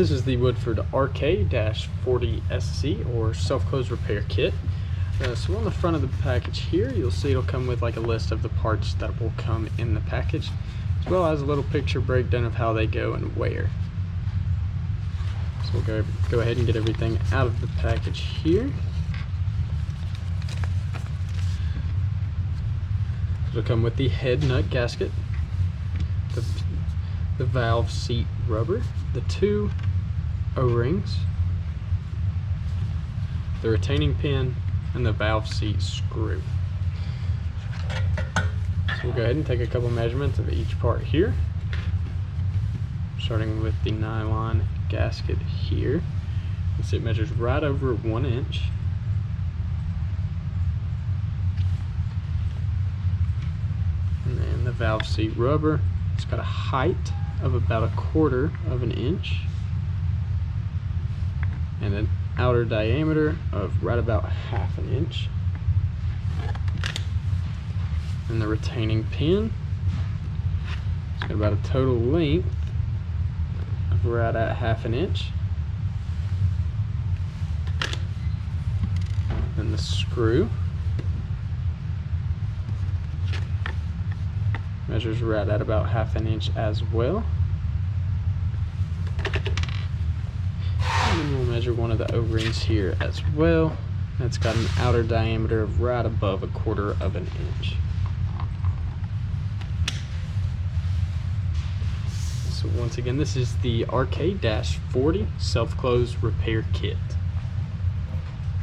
This is the Woodford RK-40SC or self-close repair kit. So on the front of the package here, you'll see it'll come with like a list of the parts that will come in the package, as well as a little picture breakdown of how they go and where. So we'll go ahead and get everything out of the package here. It'll come with the head nut gasket, the valve seat rubber, the 2 O-rings, the retaining pin, and the valve seat screw. So we'll go ahead and take a couple measurements of each part here, starting with the nylon gasket here. It measures right over 1 inch. And then the valve seat rubber, it's got a height of about 1/4 of an inch and an outer diameter of right about 1/2 an inch. And the retaining pin, it's got about a total length of right at 1/2 an inch. And the screw measures right at about 1/2 an inch as well. And then we'll measure one of the O-rings here as well. That's got an outer diameter of right above 1/4 of an inch. So once again, this is the RK-40 self-close repair kit.